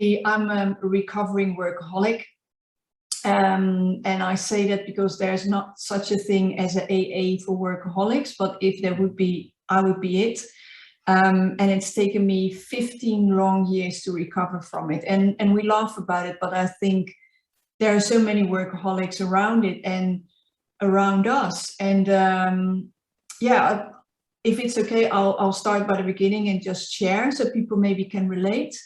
I'm a recovering workaholic. And I say that because there's not such a thing as an AA for workaholics, but if there would be, I would be it. And it's taken me 15 long years to recover from it. And we laugh about it, but I think there are so many workaholics around it and around us. And yeah, if it's okay, I'll start by the beginning and just share so people maybe can relate.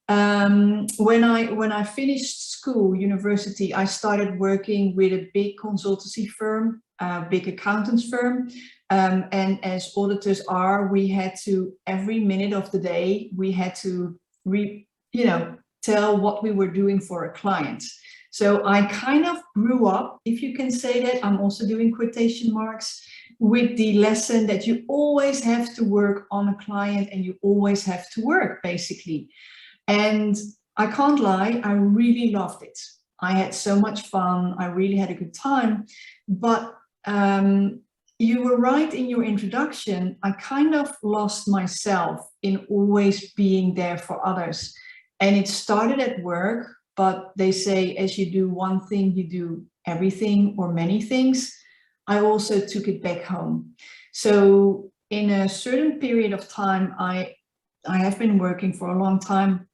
When I finished school, university, I started working with a big consultancy firm, a big accountants firm. And as auditors are, we had to, every minute of the day, we had to tell what we were doing for a client. So I kind of grew up, if you can say that, I'm also doing quotation marks, with the lesson that you always have to work on a client and you always have to work, basically. And I can't lie, I really loved it. I had so much fun. I really had a good time. But you were right in your introduction. I kind of lost myself in always being there for others. And it started at work, but they say as you do one thing, you do everything or many things. I also took it back home. So in a certain period of time, I have been working for a long time.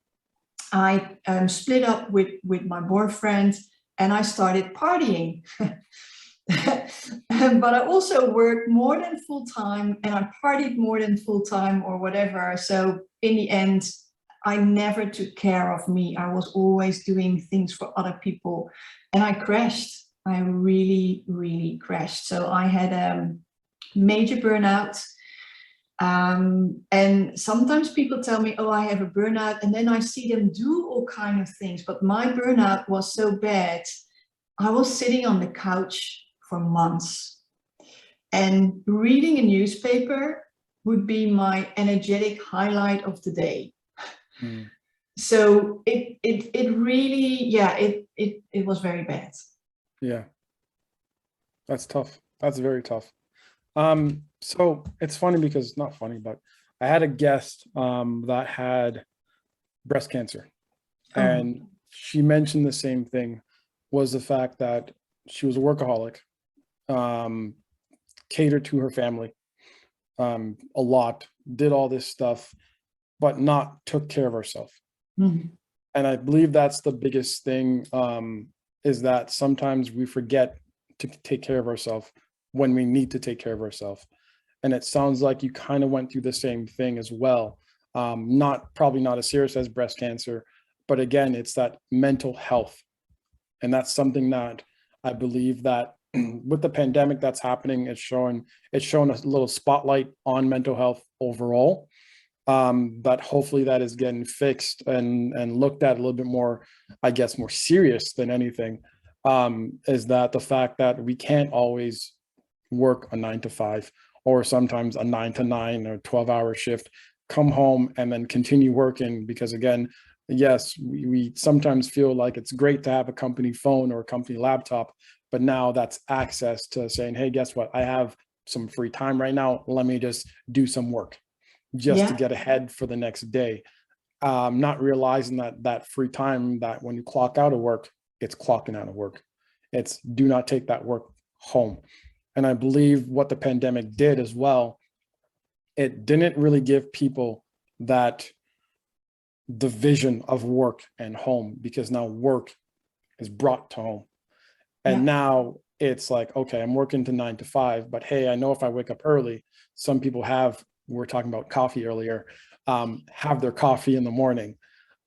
I split up with my boyfriend and I started partying. But I also worked more than full time and I partied more than full time or whatever. So in the end, I never took care of me. I was always doing things for other people and I crashed. I really, really crashed. So I had a major burnout. And sometimes people tell me, oh, I have a burnout, and then I see them do all kinds of things. But my burnout was so bad. I was sitting on the couch for months and reading a newspaper would be my energetic highlight of the day. Mm. So it really, yeah, it was very bad. Yeah, that's tough. That's very tough. So it's funny because, not funny, but I had a guest that had breast cancer, and she mentioned the same thing, was the fact that she was a workaholic, catered to her family a lot, did all this stuff, but not took care of herself. Mm-hmm. And I believe that's the biggest thing, is that sometimes we forget to take care of ourselves when we need to take care of ourselves. And it sounds like you kind of went through the same thing as well. Probably not as serious as breast cancer, but again, it's that mental health. And that's something that I believe that with the pandemic that's happening, it's shown a little spotlight on mental health overall. But hopefully that is getting fixed and looked at a little bit more, I guess, more serious than anything, is that the fact that we can't always work a 9 to 5 or sometimes a 9 to 9 or 12-hour shift, come home and then continue working. Because again, yes, we sometimes feel like it's great to have a company phone or a company laptop, but now that's access to saying, hey, guess what? I have some free time right now. Let me just do some work just to get ahead for the next day. Not realizing that free time, that when you clock out of work, it's clocking out of work. It's do not take that work home. And I believe what the pandemic did as well, it didn't really give people that division of work and home, because now work is brought to home. And now it's like, okay, I'm working to 9 to 5, but hey, I know if I wake up early, some people we were talking about coffee earlier, have their coffee in the morning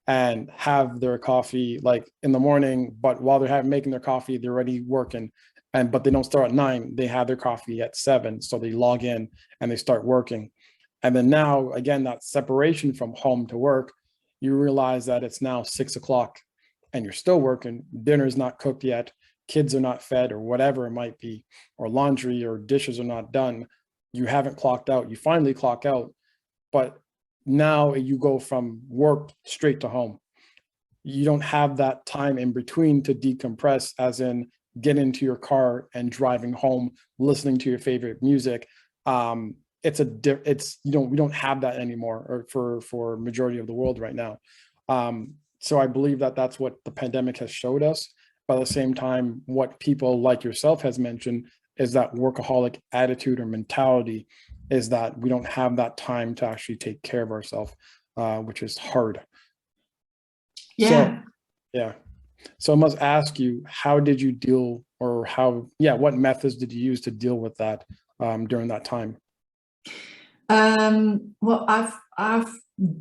and have their coffee like in the morning, but while they're making their coffee, they're already working. But they don't start at 9, they have their coffee at 7. So they log in and they start working. And then now, again, that separation from home to work, you realize that it's now 6 o'clock and you're still working. Dinner's not cooked yet. Kids are not fed or whatever it might be, or laundry or dishes are not done. You haven't clocked out. You finally clock out, but now you go from work straight to home. You don't have that time in between to decompress, as in get into your car and driving home, listening to your favorite music. We don't have that anymore, or for majority of the world right now. So I believe that that's what the pandemic has showed us. But at the same time, what people like yourself has mentioned is that workaholic attitude or mentality is that we don't have that time to actually take care of ourselves, which is hard. Yeah. So, yeah. So I must ask you, how did you deal, or what methods did you use to deal with that during that time? Well, I've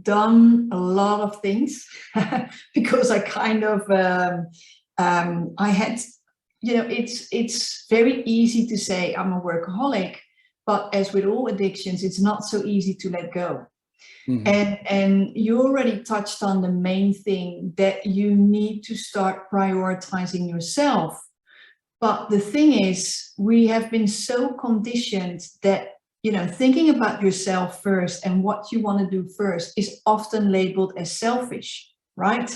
done a lot of things because I kind of I had, it's very easy to say I'm a workaholic, but as with all addictions, it's not so easy to let go. And you already touched on the main thing, that you need to start prioritizing yourself. But the thing is, we have been so conditioned that, thinking about yourself first and what you want to do first is often labeled as selfish, right?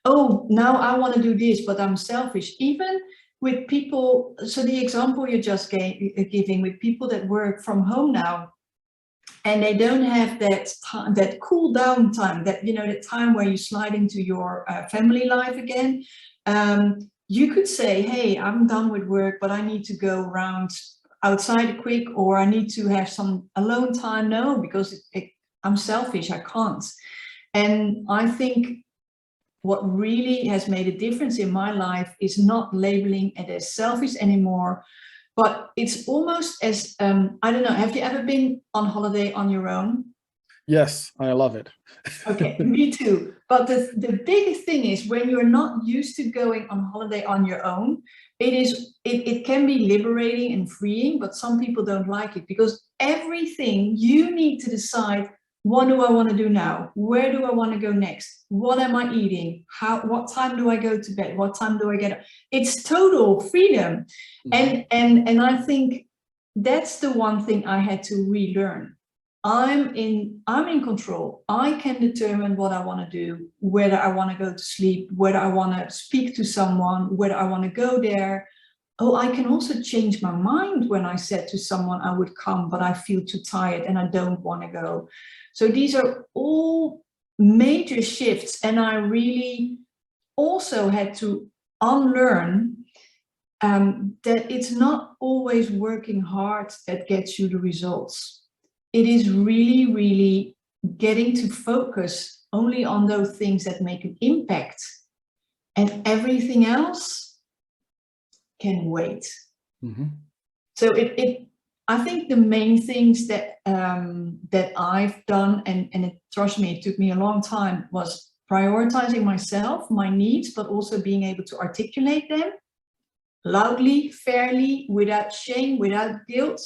Oh, now I want to do this, but I'm selfish. Even with people, so the example you just giving with people that work from home now, and they don't have that time, that cool down time, that, the time where you slide into your family life again. You could say, hey, I'm done with work, but I need to go around outside quick, or I need to have some alone time. No, because I'm selfish, I can't. And I think what really has made a difference in my life is not labeling it as selfish anymore, but it's almost as, I don't know, have you ever been on holiday on your own? Yes, I love it. Okay, me too. But the biggest thing is, when you're not used to going on holiday on your own, it can be liberating and freeing, but some people don't like it, because everything you need to decide, what do I want to do now? Where do I want to go next? What am I eating? What time do I go to bed? What time do I get up? It's total freedom. And I think that's the one thing I had to relearn. I'm in control. I can determine what I want to do, whether I want to go to sleep, whether I want to speak to someone, whether I want to go there. Oh, I can also change my mind when I said to someone I would come, but I feel too tired and I don't want to go. So these are all major shifts. And I really also had to unlearn that it's not always working hard that gets you the results. It is really, really getting to focus only on those things that make an impact, and everything else can wait. So I think the main things that that I've done, and trust me, it took me a long time, was prioritizing myself, my needs, but also being able to articulate them loudly, fairly, without shame, without guilt.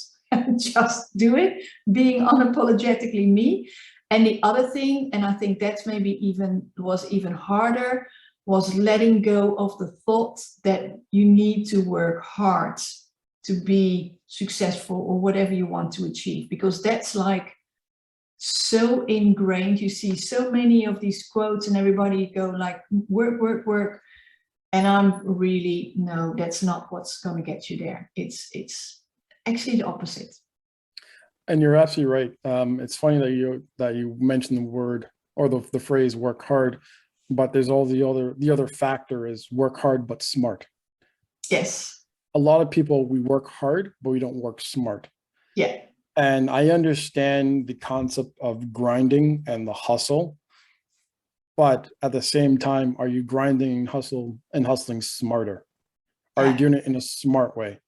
Just do it, being unapologetically me. And the other thing, and I think that's maybe was even harder, was letting go of the thought that you need to work hard to be successful or whatever you want to achieve, because that's like so ingrained. You see so many of these quotes and everybody go like, work, work, work. And I'm really, no, that's not what's going to get you there. It's actually the opposite. And you're absolutely right. It's funny that you mentioned the word, or the phrase work hard, but there's all the other factor is work hard but smart. Yes. A lot of people, we work hard, but we don't work smart. Yeah. And I understand the concept of grinding and the hustle, but at the same time, are you grinding and hustling smarter? Are you doing it in a smart way?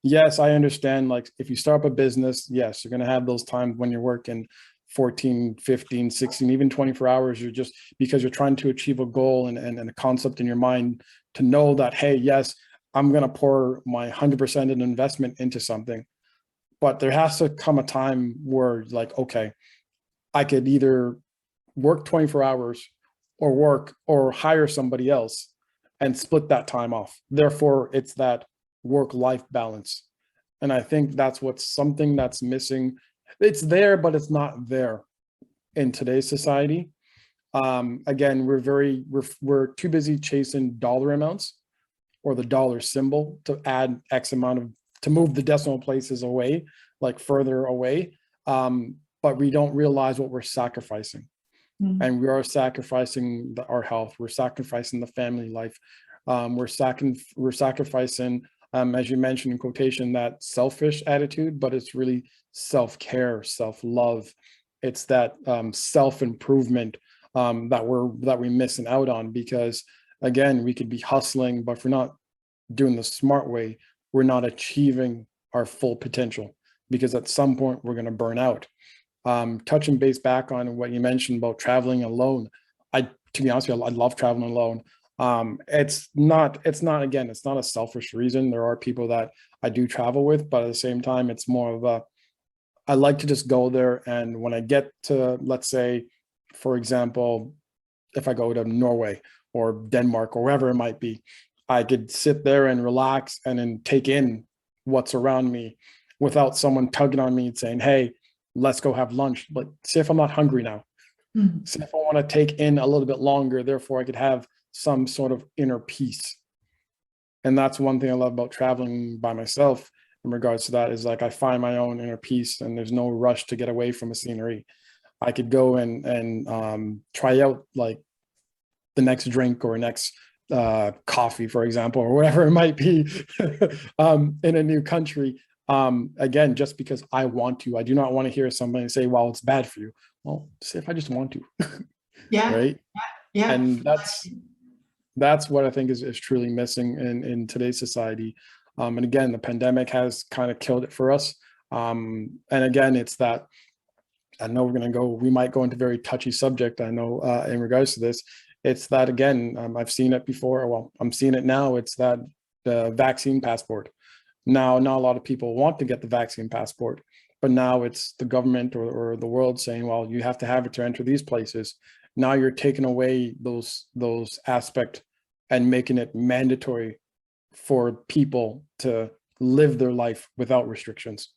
Yes, I understand, like if you start up a business, yes, you're going to have those times when you're working 14, 15, 16, even 24 hours. You're just, because you're trying to achieve a goal and a concept in your mind to know that, hey, yes, I'm going to pour my 100% in investment into something. But there has to come a time where like, okay, I could either work 24 hours or hire somebody else and split that time off. Therefore, it's that work-life balance. And I think that's something that's missing. It's there, but it's not there in today's society. Again, we're too busy chasing dollar amounts or the dollar symbol to add X amount to move the decimal places away, like further away. But we don't realize what we're sacrificing. and we are sacrificing our health. We're sacrificing the family life. We're sacrificing, as you mentioned in quotation, that selfish attitude, but it's really self-care, self-love. It's that self-improvement that we're missing out on, because again, we could be hustling, but if we're not doing the smart way, we're not achieving our full potential, because at some point we're going to burn out. Touching base back on what you mentioned about traveling alone, to be honest with you, I love traveling alone. It's not a selfish reason. There are people that I do travel with, but at the same time, it's more of I like to just go there. And when I get to, let's say, for example, if I go to Norway or Denmark or wherever it might be, I could sit there and relax and then take in what's around me without someone tugging on me and saying, hey, let's go have lunch. But see if I'm not hungry now. See if I want to take in a little bit longer, therefore I could have some sort of inner peace. And that's one thing I love about traveling by myself in regards to that, is like I find my own inner peace, and there's no rush to get away from a scenery. I could go and try out like the next drink or next coffee, for example, or whatever it might be in a new country. Again, just because I want to. I do not want to hear somebody say, well, it's bad for you. Well, see if I just want to. Yeah. Right. Yeah. And that's what I think is truly missing in today's society. And again, the pandemic has kind of killed it for us. And again, it's that, I know we might go into a very touchy subject, I know, in regards to this. It's that, again, I've seen it before. Well, I'm seeing it now. It's that the vaccine passport. Now, not a lot of people want to get the vaccine passport, but now it's the government or the world saying, well, you have to have it to enter these places. Now you're taking away those aspects and making it mandatory for people to live their life without restrictions.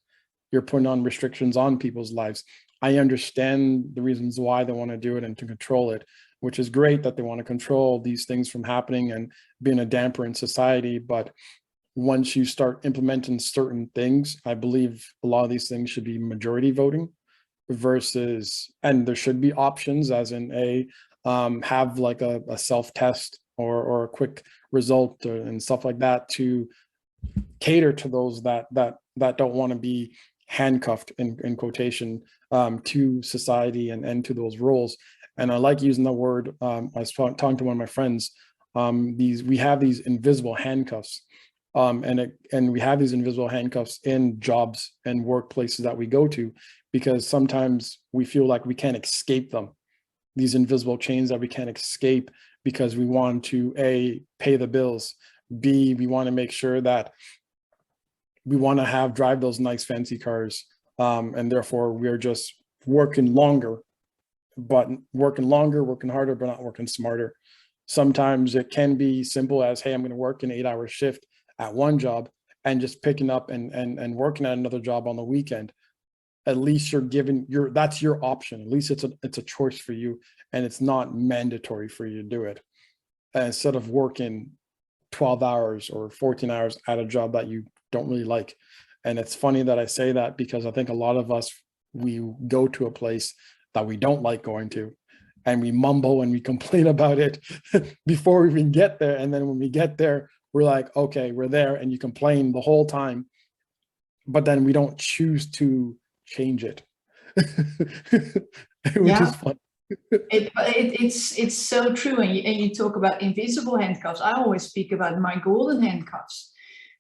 You're putting on restrictions on people's lives. I understand the reasons why they want to do it and to control it, which is great that they want to control these things from happening and being a damper in society. But once you start implementing certain things, I believe a lot of these things should be majority voting versus, and there should be options, as in have like a self-test or a quick result and stuff like that, to cater to those that don't want to be handcuffed in quotation to society and to those roles. And I like using the word, I was talking to one of my friends, we have these invisible handcuffs. And we have these invisible handcuffs in jobs and workplaces that we go to, because sometimes we feel like we can't escape them, these invisible chains that we can't escape, because we want to A, pay the bills, B, we want to make sure that we want to drive those nice fancy cars, and therefore we're just working longer, working harder, but not working smarter. Sometimes it can be simple as, hey, I'm going to work an 8-hour shift at one job and just picking up and working at another job on the weekend. At least that's your option. At least it's a choice for you, and it's not mandatory for you to do it. And instead of working 12 hours or 14 hours at a job that you don't really like. And it's funny that I say that, because I think a lot of us, we go to a place that we don't like going to, and we mumble and we complain about it before we even get there. And then when we get there, we're like, okay, we're there, and you complain the whole time, but then we don't choose to change it, which is fun. It's so true. And you talk about invisible handcuffs. I always speak about my golden handcuffs,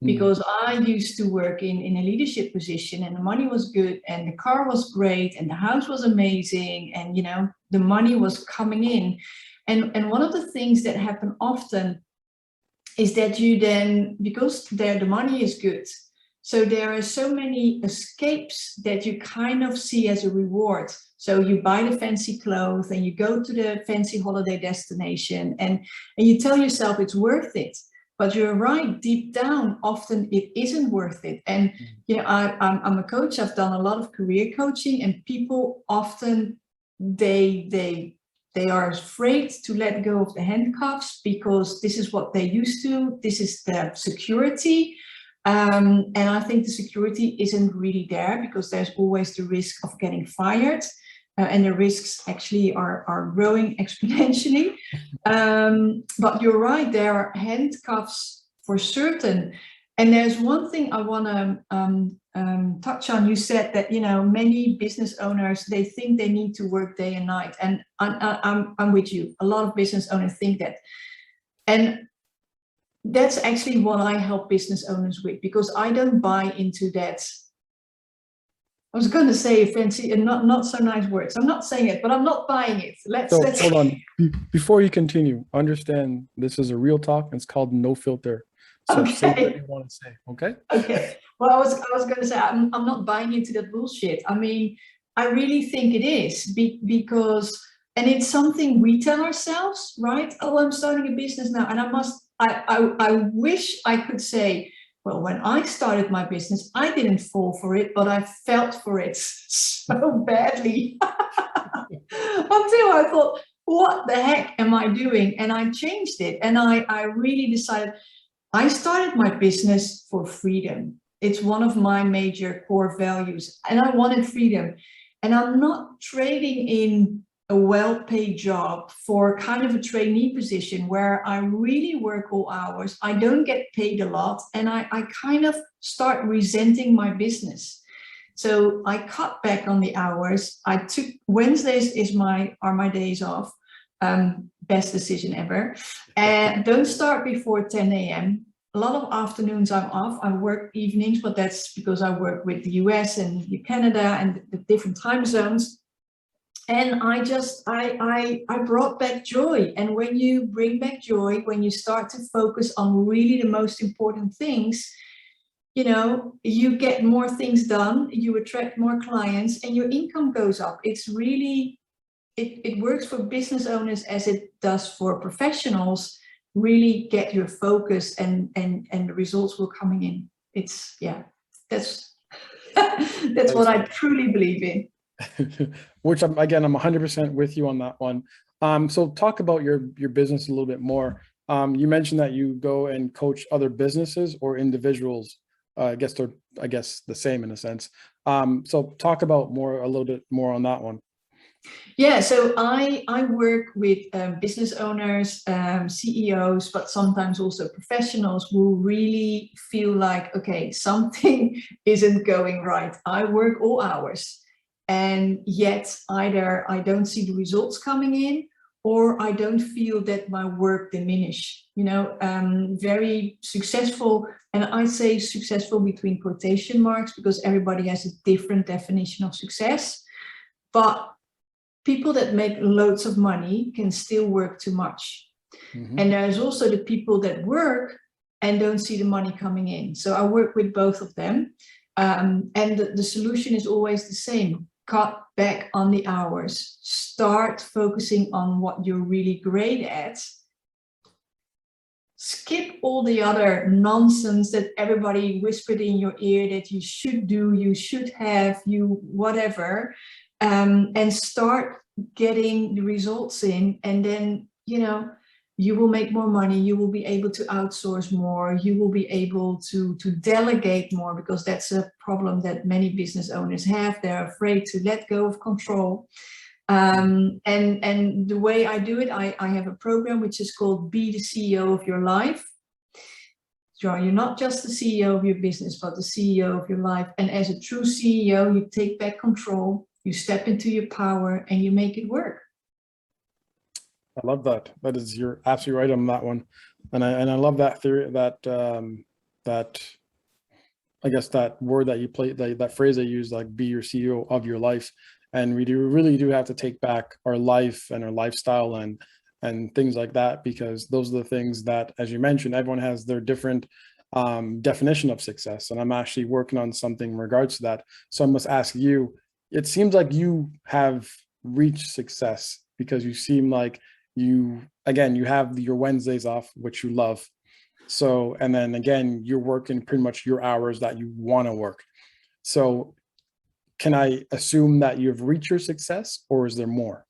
because I used to work in a leadership position, and the money was good, and the car was great, and the house was amazing, and the money was coming in. And one of the things that happen often is that you then, because the money is good, so there are so many escapes that you kind of see as a reward. So you buy the fancy clothes and you go to the fancy holiday destination, and you tell yourself it's worth it. But you're right, deep down, often it isn't worth it. And I'm a coach. I've done a lot of career coaching, and people often they are afraid to let go of the handcuffs, because this is what they used to. This is their security. And I think the security isn't really there, because there's always the risk of getting fired. and the risks actually are growing exponentially. But you're right, there are handcuffs for certain. And there's one thing I want to touch on. You said that, you know, many business owners, they think they need to work day and night. And I'm with you. A lot of business owners think that. And that's actually what I help business owners with, because I don't buy into that. I was going to say fancy and not so nice words. I'm not saying it, but I'm not buying it. Let's hold on. Before you continue, understand this is a real talk and it's called No Filter. So say what you want to say, okay? Okay. Well, I was going to say I'm not buying into that bullshit. I mean, I really think it is because, and it's something we tell ourselves, right? Oh, I'm starting a business now, and I wish I could say, well, when I started my business, I didn't fall for it, but I felt for it so badly until I thought, what the heck am I doing? And I changed it, and I really decided. I started my business for freedom. It's one of my major core values, and I wanted freedom. And I'm not trading in a well-paid job for kind of a trainee position where I really work all hours. I don't get paid a lot, and I kind of start resenting my business. So I cut back on the hours. I took Wednesdays are my days off. Best decision ever. And don't start before 10 a.m. A lot of afternoons I'm off. I work evenings, but that's because I work with the US and Canada and the different time zones. And I brought back joy. And when you bring back joy, when you start to focus on really the most important things, you know, you get more things done, you attract more clients, and your income goes up. It's really, it works for business owners as it does for professionals. Really get your focus, and the results will coming in. It's, yeah, that's that's what I truly believe in. Which I'm 100% with you on that one. So talk about your business a little bit more. You mentioned that you go and coach other businesses or individuals. I guess they're the same in a sense. So talk about a little bit more on that one. Yeah, so I work with business owners, CEOs, but sometimes also professionals who really feel like, okay, something isn't going right. I work all hours, and yet either I don't see the results coming in, or I don't feel that my work diminish. You know, very successful, and I say successful between quotation marks because everybody has a different definition of success. But people that make loads of money can still work too much. Mm-hmm. And there's also the people that work and don't see the money coming in. So I work with both of them. And the solution is always the same. Cut back on the hours. Start focusing on what you're really great at. Skip all the other nonsense that everybody whispered in your ear that you should do, you should have, you whatever. And start getting the results in, and then, you know, you will make more money, you will be able to outsource more, you will be able to delegate more, because that's a problem that many business owners have. They're afraid to let go of control. And the way I do it, I have a program which is called Be the CEO of Your Life. So you're not just the CEO of your business, but the CEO of your life. And as a true CEO, you take back control. You step into your power and you make it work. I love that. You're absolutely right on that one. And I love that theory, that I guess that word that you play, that phrase I use, like be your CEO of your life. And we really do have to take back our life and our lifestyle and things like that, because those are the things that, as you mentioned, everyone has their different definition of success. And I'm actually working on something in regards to that. So I must ask you, it seems like you have reached success, because you seem like you have your Wednesdays off, which you love. So, and then again, you're working pretty much your hours that you want to work. So can I assume that you've reached your success, or is there more?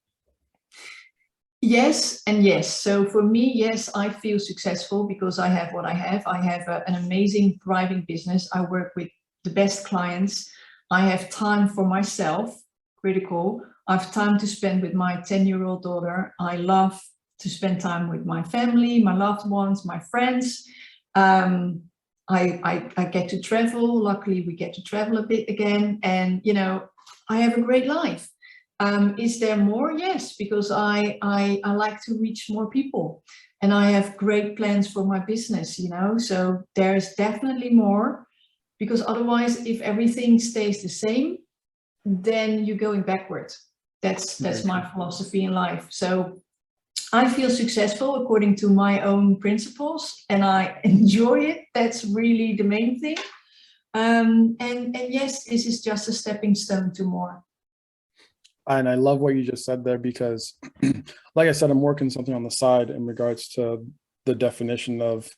Yes and yes. So for me, yes, I feel successful because I have what I have. I have an amazing, thriving business. I work with the best clients. I have time for myself, critical. I have time to spend with my 10-year-old daughter. I love to spend time with my family, my loved ones, my friends. I get to travel. Luckily, we get to travel a bit again. And, you know, I have a great life. Is there more? Yes, because I like to reach more people. And I have great plans for my business, you know, so there's definitely more, because otherwise, if everything stays the same, then you're going backwards. That's my philosophy in life. So I feel successful according to my own principles, and I enjoy it. That's really the main thing. And yes, this is just a stepping stone to more. And I love what you just said there, because like I said, I'm working something on the side in regards to the definition of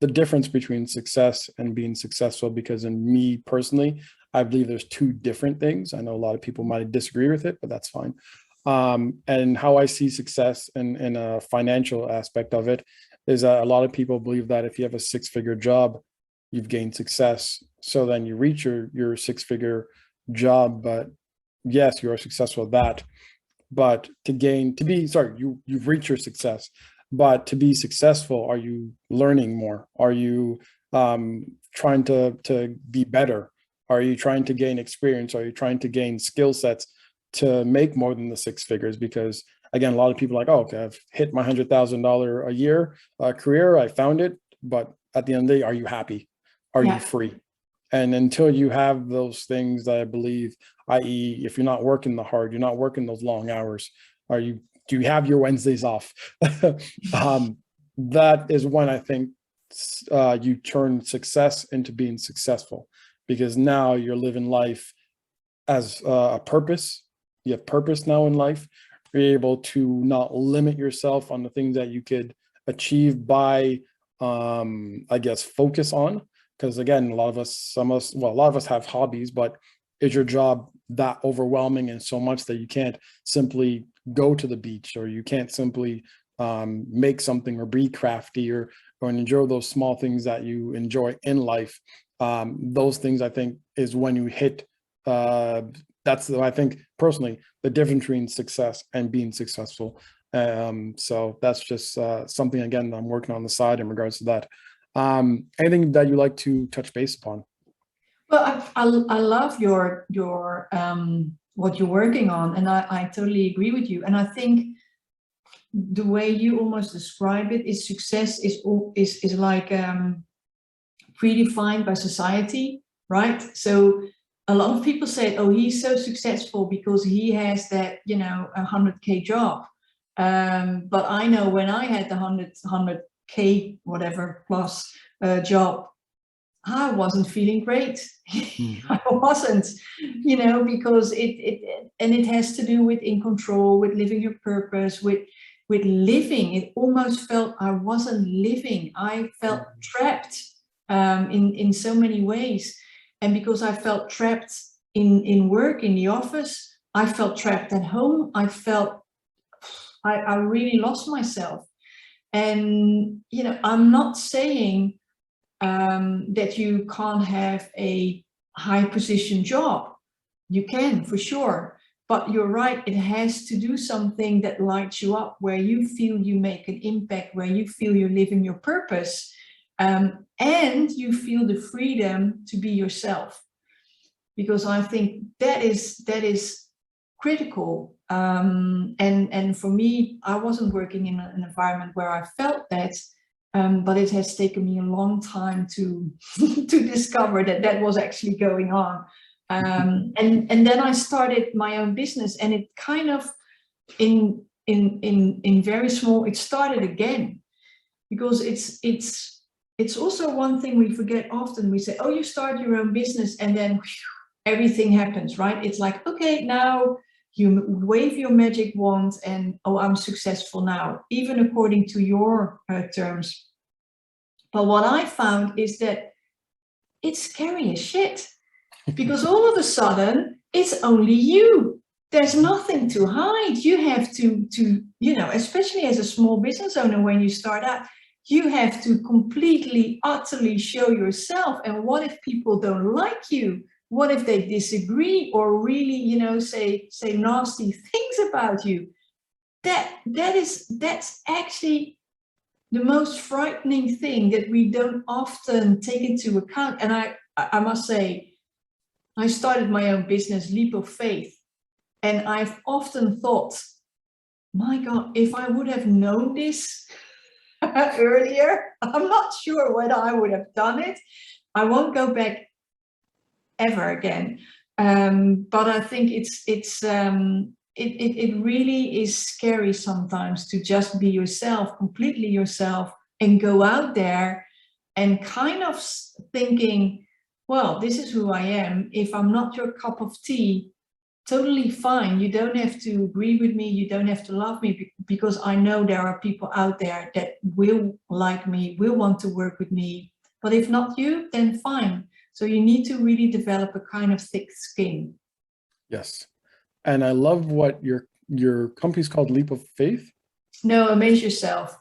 the difference between success and being successful, because in me personally, I believe there's two different things. I know a lot of people might disagree with it, but that's fine. And how I see success in a financial aspect of it is that a lot of people believe that if you have a six-figure job, you've gained success. So then you reach your six-figure job, but yes, you are successful at that. But you've reached your success. But to be successful, are you learning more? Are you trying to be better? Are you trying to gain experience? Are you trying to gain skill sets to make more than the six figures? Because again, a lot of people are like, oh, okay, I've hit my $100,000 a year career. I found it. But at the end of the day, are you happy? Are you free? And until you have those things that I believe, i.e., if you're not working the hard, you're not working those long hours, do you have your Wednesdays off? That is when I think you turn success into being successful, because now you're living life as a purpose. You have purpose now in life. You're able to not limit yourself on the things that you could achieve by, I guess, focus on. Because again, a lot of us have hobbies, but is your job that overwhelming and so much that you can't simply go to the beach, or you can't simply make something or be crafty or enjoy those small things that you enjoy in life? Those things, I think, is when you hit, I think personally, the difference between success and being successful. So that's just something, again, that I'm working on the side in regards to that. Anything that you like to touch base upon? Well, I love your what you're working on, and I totally agree with you. And I think the way you almost describe it is success is like predefined by society, right? So a lot of people say, oh, he's so successful because he has that, you know, 100K job. But I know when I had the 100K whatever plus job, I wasn't feeling great. I wasn't, you know, because it has to do with in control, with living your purpose, with living. It almost felt I wasn't living. I felt trapped in so many ways. And because I felt trapped in work, in the office, I felt trapped at home. I really lost myself. And, you know, I'm not saying that you can't have a high position job. You can, for sure. But you're right, it has to do something that lights you up, where you feel you make an impact, where you feel you're living your purpose, and you feel the freedom to be yourself. Because I think that is critical. And for me, I wasn't working in an environment where I felt that. But it has taken me a long time to discover that was actually going on. And then I started my own business, and it kind of in very small, it started again, because it's also one thing we forget often. We say, oh, you start your own business and then everything happens, right? It's like, okay, now you wave your magic wand and, oh, I'm successful now, even according to your terms. But what I found is that it's scary as shit, because all of a sudden it's only you. There's nothing to hide. You have to, you know, especially as a small business owner, when you start out, you have to completely, utterly show yourself. And what if people don't like you? what if they disagree or really, you know, say nasty things about you? That's actually the most frightening thing that we don't often take into account. And I must say, I started my own business, Leap of Faith, and I've often thought, my God, if I would have known this earlier, I'm not sure whether I would have done it. I won't go back ever again. But I think it really is scary sometimes to just be yourself, completely yourself, and go out there and kind of thinking, well, this is who I am. If I'm not your cup of tea, totally fine. You don't have to agree with me. You don't have to love me, because I know there are people out there that will like me, will want to work with me. But if not you, then fine. So you need to really develop a kind of thick skin. Yes. And I love what your company's called, Leap of Faith. No, amaze yourself.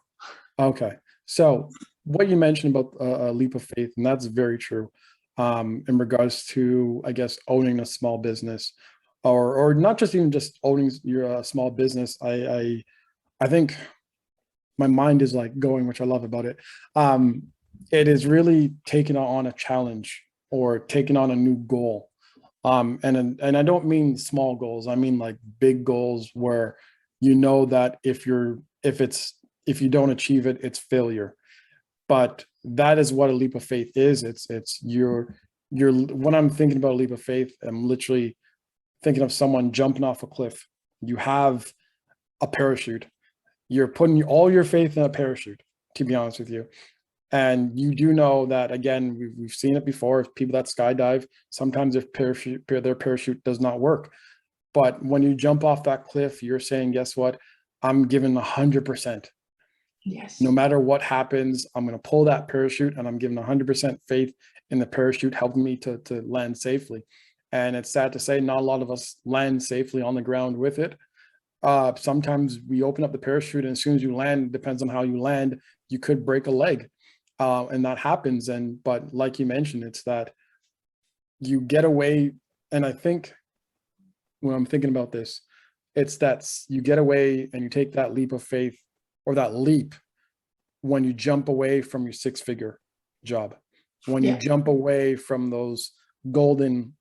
Okay. So what you mentioned about a leap of faith, and that's very true, in regards to, I guess, owning a small business, or not just even just owning your small business. I think my mind is like going, which I love about it. It is really taking on a challenge or taking on a new goal. And I don't mean small goals. I mean like big goals where you know that if you don't achieve it, it's failure. But that is what a leap of faith is. It's when I'm thinking about a leap of faith, I'm literally thinking of someone jumping off a cliff. You have a parachute. You're putting all your faith in a parachute, to be honest with you. And you do know that, again, we've seen it before. People that skydive, sometimes their parachute does not work. But when you jump off that cliff, you're saying, guess what? I'm giving 100%. Yes. No matter what happens, I'm going to pull that parachute, and I'm giving 100% faith in the parachute helping me to land safely. And it's sad to say, not a lot of us land safely on the ground with it. Sometimes we open up the parachute, and as soon as you land, it depends on how you land, you could break a leg. And that happens. But like you mentioned, it's that you get away. And I think when I'm thinking about this, it's that you get away and you take that leap of faith, or that leap, when you jump away from your 6-figure job, when you jump away from those golden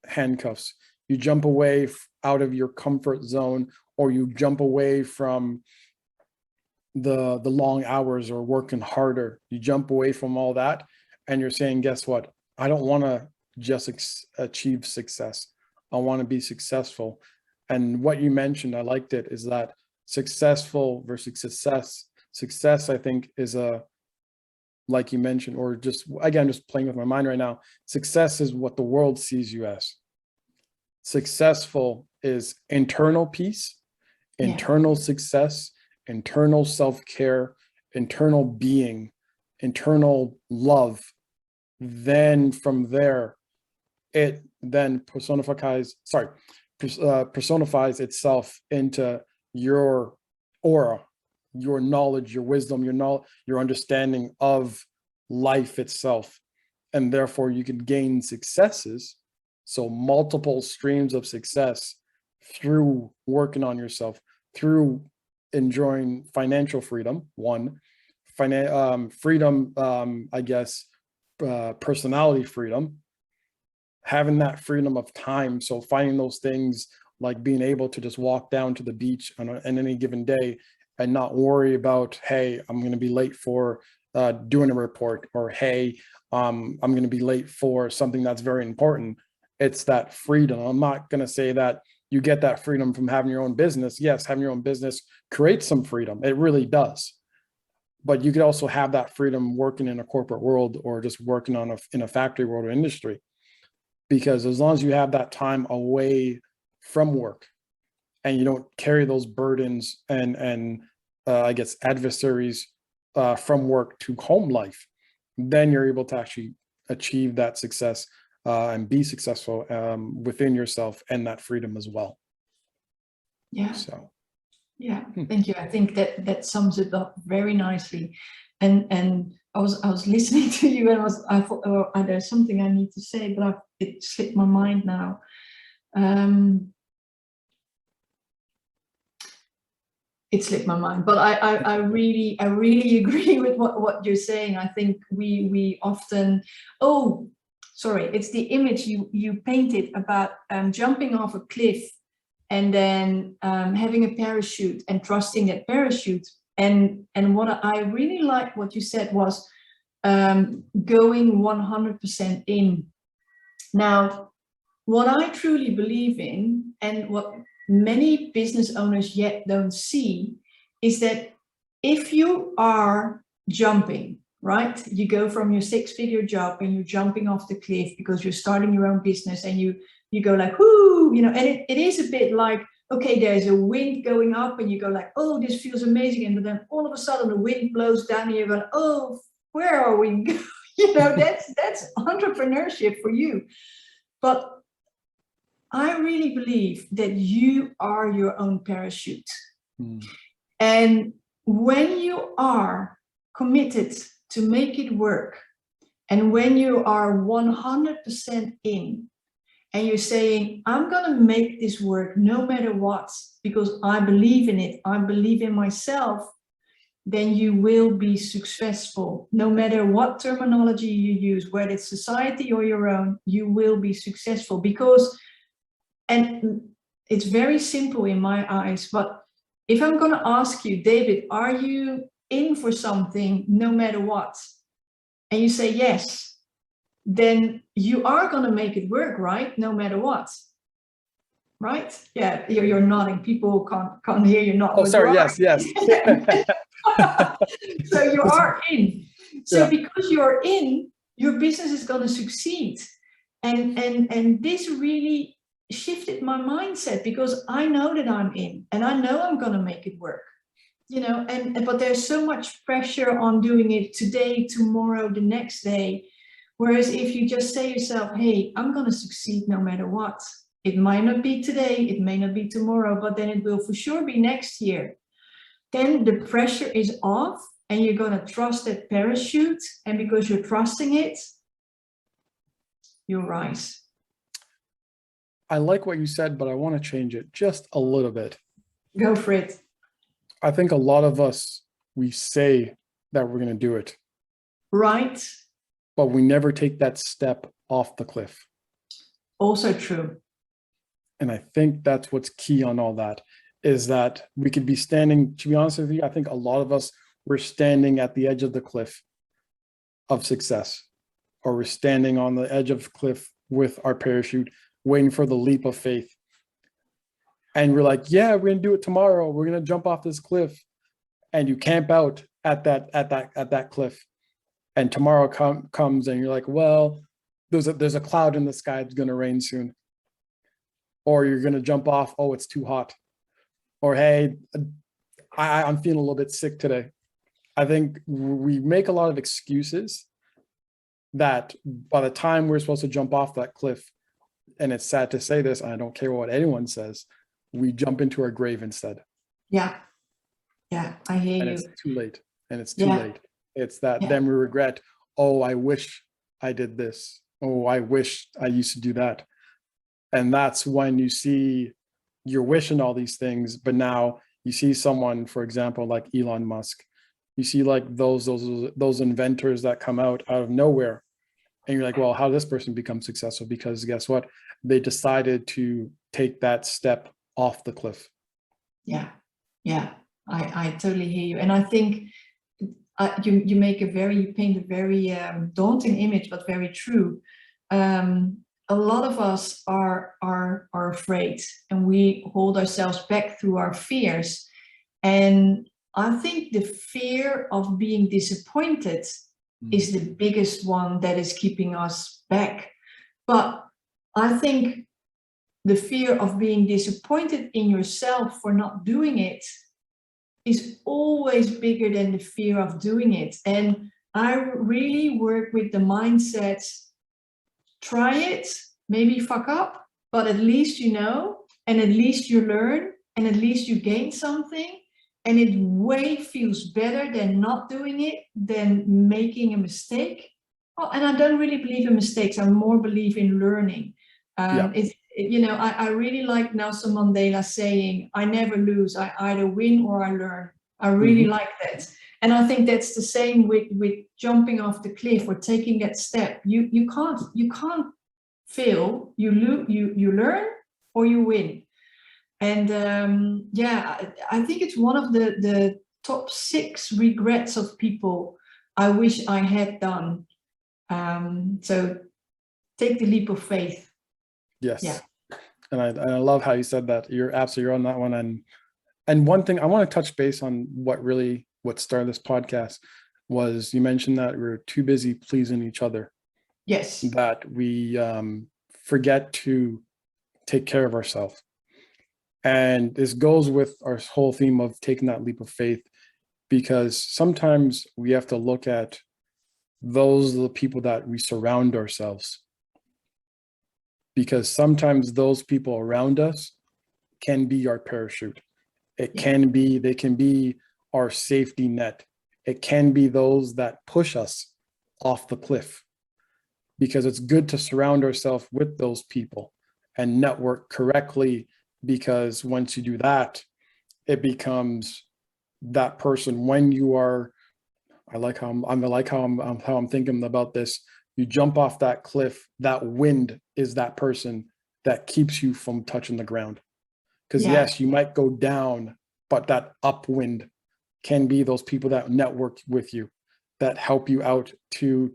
handcuffs, you jump away out of your comfort zone, or you jump away from the long hours or working harder. You jump away from all that, and you're saying, guess what? I don't want to just achieve success. I want to be successful. And what you mentioned, I liked it, is that successful versus success. Success, I think, is like you mentioned, or just, again, just playing with my mind right now, success is what the world sees you as. Successful is internal peace, internal success, internal self-care, internal being, internal love. Then from there, it then personifies itself into your aura, your knowledge, your wisdom, your understanding of life itself. And therefore you can gain successes. So multiple streams of success through working on yourself, through enjoying financial freedom, freedom, I guess, personality freedom, having that freedom of time. So finding those things like being able to just walk down to the beach on any given day and not worry about, hey, I'm going to be late for doing a report, or hey, I'm going to be late for something that's very important. It's that freedom. I'm not going to say that you get that freedom from having your own business. Yes, having your own business creates some freedom. It really does. But you could also have that freedom working in a corporate world, or just working in a factory world or industry. Because as long as you have that time away from work, and you don't carry those burdens and I guess adversaries from work to home life, then you're able to actually achieve that success and be successful within yourself, and that freedom as well. Yeah. So Yeah, thank you. I think that sums it up very nicely. And I was listening to you, and I thought, oh, there's something I need to say, but it slipped my mind now. It slipped my mind, but I really agree with what you're saying. I think we often, oh, sorry, it's the image you painted about jumping off a cliff and then having a parachute and trusting that parachute. And what I really like what you said was going 100% in. Now, what I truly believe in, and what many business owners yet don't see, is that if you are jumping, right, you go from your 6-figure job and you're jumping off the cliff because you're starting your own business, and you go like, whoo, you know, and it is a bit like, okay, there's a wind going up and you go like, oh, this feels amazing, and then all of a sudden the wind blows down and you're going, oh, where are we going? You know, that's entrepreneurship for you. But I really believe that you are your own parachute. And when you are committed to make it work, and when you are 100% in, and you're saying, I'm going to make this work no matter what, because I believe in it, I believe in myself, then you will be successful. No matter what terminology you use, whether it's society or your own, you will be successful. Because, and it's very simple in my eyes, but if I'm going to ask you, David, are you in for something no matter what? And you say yes, then you are going to make it work, right? No matter what. Right? Yeah, you're nodding. People can't hear you not. Oh, sorry. Yes. So you are in. So Yeah. because you're in, your business is going to succeed. And this really shifted my mindset, because I know that I'm in, and I know I'm going to make it work. You know, but there's so much pressure on doing it today, tomorrow, the next day. Whereas if you just say yourself, hey, I'm going to succeed no matter what. It might not be today, it may not be tomorrow, but then it will for sure be next year. Then the pressure is off, and you're going to trust that parachute. And because you're trusting it, you'll rise. I like what you said, but I want to change it just a little bit. Go for it. I think a lot of us, we say that we're going to do it. Right. But we never take that step off the cliff. Also true. And I think that's what's key on all that, is that we could be standing, to be honest with you, I think a lot of us, we're standing at the edge of the cliff of success, or we're standing on the edge of the cliff with our parachute, waiting for the leap of faith. And we're like, yeah, we're going to do it tomorrow. We're going to jump off this cliff. And you camp out at that cliff. And tomorrow comes and you're like, well, there's a cloud in the sky. It's going to rain soon. Or you're going to jump off. Oh, it's too hot. Or, hey, I'm feeling a little bit sick today. I think we make a lot of excuses that by the time we're supposed to jump off that cliff, and it's sad to say this, I don't care what anyone says, we jump into our grave instead. Yeah. Yeah, I hear you. And it's too late. And it's too late. It's that then we regret, oh, I wish I did this. Oh, I wish I used to do that. And that's when you see you're wishing all these things, but now you see someone, for example, like Elon Musk. You see like those inventors that come out of nowhere. And you're like, well, how did this person become successful? Because guess what? They decided to take that step off the cliff. Yeah. Yeah. I totally hear you. And I think you paint a very daunting image, but very true. A lot of us are afraid, and we hold ourselves back through our fears. And I think the fear of being disappointed is the biggest one that is keeping us back. But I think the fear of being disappointed in yourself for not doing it is always bigger than the fear of doing it. And I really work with the mindset, try it, maybe fuck up, but at least you know, and at least you learn, and at least you gain something, and it way feels better than not doing it, than making a mistake. Oh, and I don't really believe in mistakes. I more believe in learning. I really like Nelson Mandela saying, I never lose, I either win or I learn. I really like that. And I think that's the same with jumping off the cliff or taking that step. You can't fail. You learn or you win. And I think it's one of the top 6 regrets of people I wish I had done. So take the leap of faith. Yes. Yeah. And I love how you said that. You're absolutely on that one. And one thing I want to touch base on, what started this podcast was, you mentioned that we're too busy pleasing each other. Yes. That we forget to take care of ourselves. And this goes with our whole theme of taking that leap of faith, because sometimes we have to look at those are the people that we surround ourselves. Because sometimes those people around us can be our parachute. They can be our safety net. It can be those that push us off the cliff, because it's good to surround ourselves with those people and network correctly, because once you do that, it becomes that person. When you are, I like how I'm thinking about this. You jump off that cliff, that wind is that person that keeps you from touching the ground. Because yes, you might go down, but that upwind can be those people that network with you, that help you out to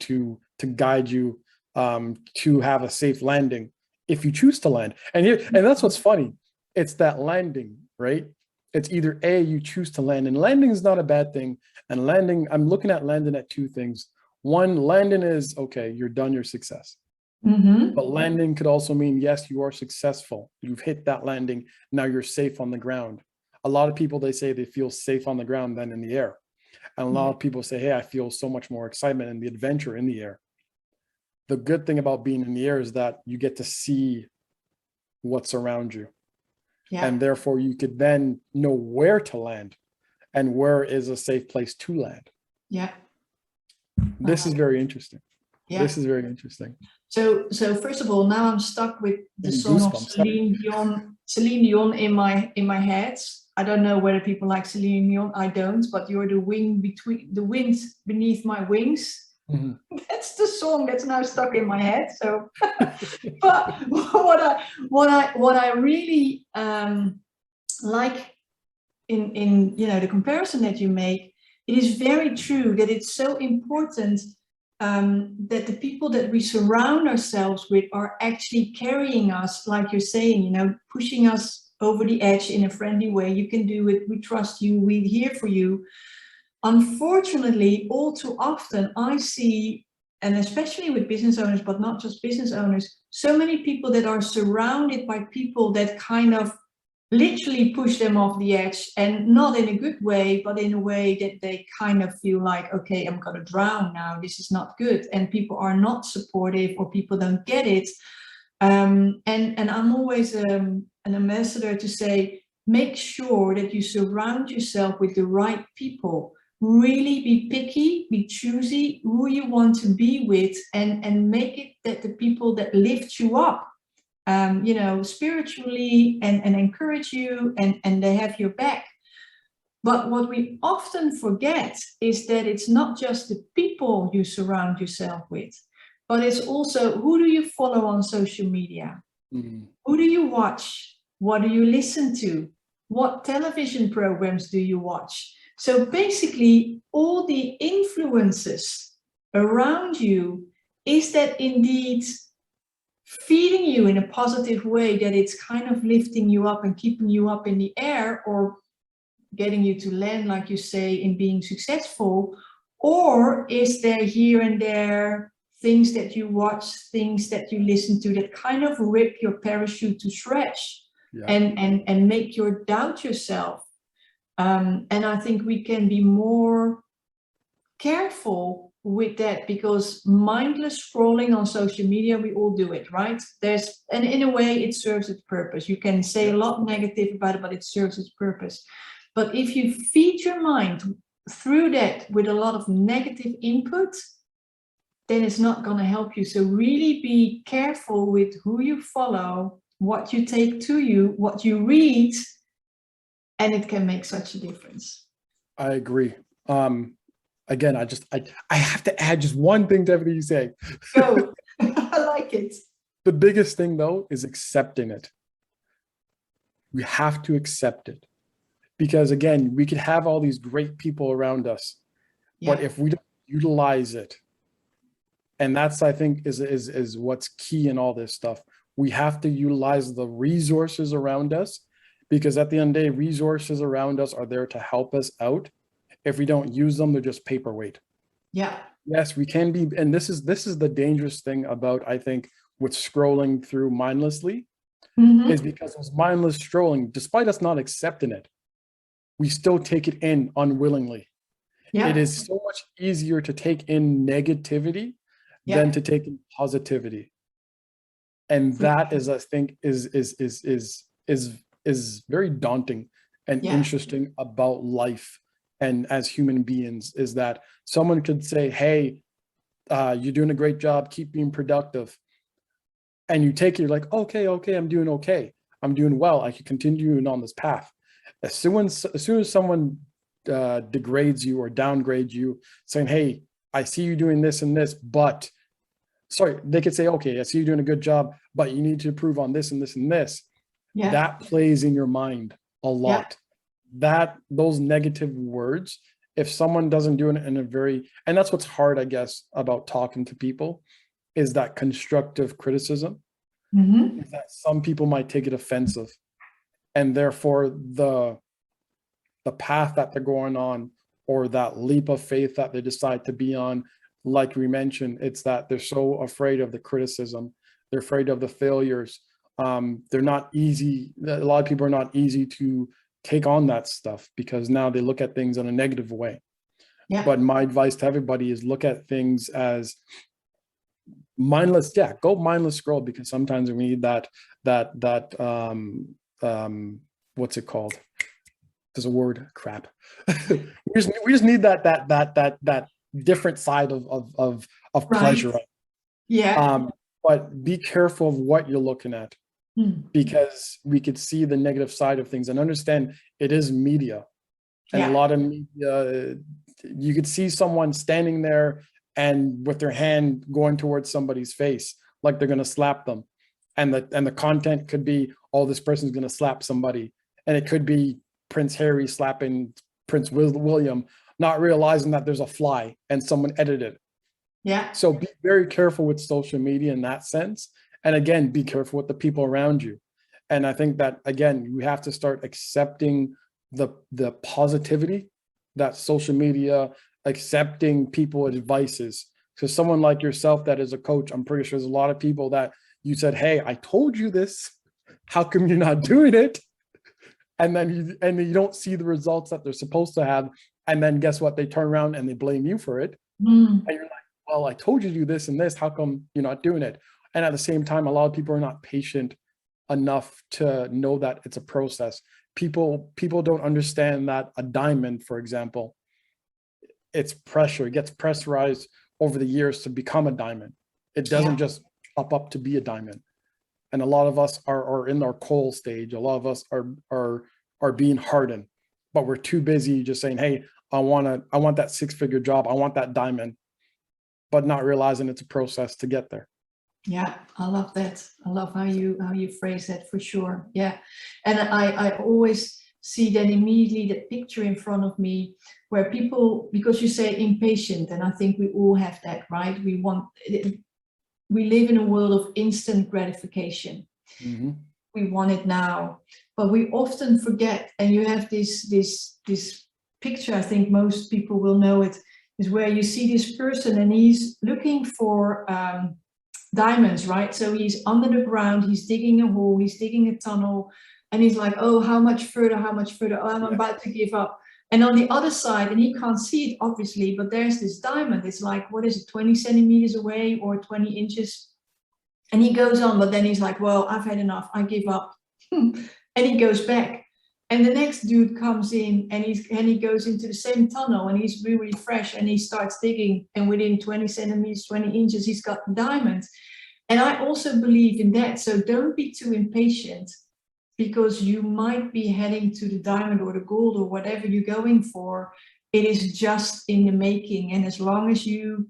guide you to have a safe landing if you choose to land. And that's what's funny. It's that landing, right? It's either A, you choose to land, and landing is not a bad thing. And landing, I'm looking at landing at 2 things. One, landing is, okay, you're done your success. But landing could also mean, yes, you are successful. You've hit that landing. Now you're safe on the ground. A lot of people, they say they feel safe on the ground than in the air. And a lot of people say, hey, I feel so much more excitement and the adventure in the air. The good thing about being in the air is that you get to see what's around you. And therefore you could then know where to land and where is a safe place to land. This is very interesting. This is very interesting. So first of all, now I'm stuck with the song of Celine Dion in my head. I don't know whether people like Celine Dion. I don't, but you're the wind beneath my wings. That's the song that's now stuck in my head. So, but what I really like in the comparison that you make, it is very true that it's so important that the people that we surround ourselves with are actually carrying us, like you're saying, pushing us over the edge in a friendly way. You can do it. We trust you. We're here for you. Unfortunately, all too often I see, and especially with business owners, but not just business owners, so many people that are surrounded by people that kind of literally push them off the edge, and not in a good way, but in a way that they kind of feel like, okay, I'm going to drown now. This is not good. And people are not supportive, or people don't get it. And I'm always an ambassador to say, make sure that you surround yourself with the right people. Really be picky, be choosy who you want to be with, and make it that the people that lift you up, spiritually, and encourage you, and they have your back. But what we often forget is that it's not just the people you surround yourself with, but it's also, who do you follow on social media? Who do you watch? What do you listen to? What television programs do you watch? So basically, all the influences around you, is that indeed feeding you in a positive way, that it's kind of lifting you up and keeping you up in the air, or getting you to land, like you say, in being successful? Or is there here and there things that you watch, things that you listen to, that kind of rip your parachute to shreds, and make you doubt yourself? And I think we can be more careful with that, because mindless scrolling on social media, we all do it, right? And in a way it serves its purpose. You can say a lot negative about it, but it serves its purpose. But if you feed your mind through that with a lot of negative input, then it's not going to help you. So really be careful with who you follow, what you take to you, what you read, and it can make such a difference. I agree. Again, I have to add just one thing to everything you say. Go. I like it. The biggest thing though is accepting it. We have to accept it, because again, we could have all these great people around us, but if we don't utilize it, and that's, I think, is what's key in all this stuff. We have to utilize the resources around us, because at the end of the day, resources around us are there to help us out. If we don't use them, they're just paperweight. Yeah. Yes, we can be, and this is the dangerous thing about, I think, with scrolling through mindlessly, is because it's mindless scrolling, despite us not accepting it, we still take it in unwillingly. It is so much easier to take in negativity than to take in positivity. And that is, I think, is very daunting and interesting about life. And as human beings, is that someone could say, hey, you're doing a great job, keep being productive. And you take it, you're like, okay, I'm doing okay. I'm doing well. I can continue on this path. As soon as someone degrades you or downgrades you, saying, hey, I see you doing this and this, but sorry, they could say, okay, I see you doing a good job, but you need to improve on this and this and this. That plays in your mind a lot. Those negative words, if someone doesn't do it in a very, and that's what's hard, I guess, about talking to people, is that constructive criticism, is that some people might take it offensive, and therefore the path that they're going on, or that leap of faith that they decide to be on, like we mentioned, it's that they're so afraid of the criticism, they're afraid of the failures. They're not easy. A lot of people are not easy to take on that stuff, because now they look at things in a negative way. But my advice to everybody is look at things as mindless. Go mindless scroll, because sometimes we need that what's it called? There's a word, crap. we just need that different side of pleasure. But be careful of what you're looking at, because we could see the negative side of things, and understand it is media. And a lot of media, you could see someone standing there and with their hand going towards somebody's face, like they're going to slap them. And the content could be, oh, this person's going to slap somebody. And it could be Prince Harry slapping Prince William, not realizing that there's a fly and someone edited it. So be very careful with social media in that sense. And again, be careful with the people around you. And I think that, again, we have to start accepting the positivity that social media, accepting people's advices. So someone like yourself that is a coach, I'm pretty sure there's a lot of people that you said, hey, I told you this, how come you're not doing it? And then you don't see the results that they're supposed to have. And then guess what? They turn around and they blame you for it. And you're like, well, I told you to do this and this, how come you're not doing it? And at the same time, a lot of people are not patient enough to know that it's a process. People don't understand that a diamond, for example, it's pressure. It gets pressurized over the years to become a diamond. It doesn't just pop up to be a diamond. And a lot of us are in our coal stage. A lot of us are being hardened, but we're too busy just saying, hey, I want that 6-figure job. I want that diamond, but not realizing it's a process to get there. Yeah, I love that. I love how you phrase that, for sure. Yeah. And I always see then immediately the picture in front of me where people, because you say impatient, and I think we all have that, right? We live in a world of instant gratification. We want it now, but we often forget. And you have this picture, I think most people will know it, is where you see this person and he's looking for diamonds, right? So he's under the ground, he's digging a hole, he's digging a tunnel, and he's like, oh, how much further, oh, I'm about to give up. And on the other side, and he can't see it obviously, but there's this diamond. It's like, what is it, 20 centimeters away or 20 inches? And he goes on, but then he's like, well, I've had enough. I give up. And he goes back. And the next dude comes in and he goes into the same tunnel and he's really fresh and he starts digging. And within 20 centimeters, 20 inches, he's got diamonds. And I also believe in that. So don't be too impatient, because you might be heading to the diamond or the gold or whatever you're going for. It is just in the making. And as long as you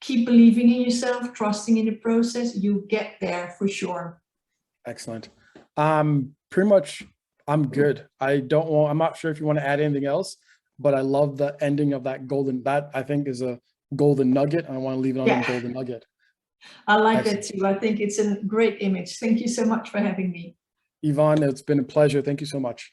keep believing in yourself, trusting in the process, you get there for sure. Excellent. Pretty much I'm good. I'm not sure if you want to add anything else, but I love the ending of that I think is a golden nugget. I want to leave it on a golden nugget. I like that too. I think it's a great image. Thank you so much for having me. Yvonne, it's been a pleasure. Thank you so much.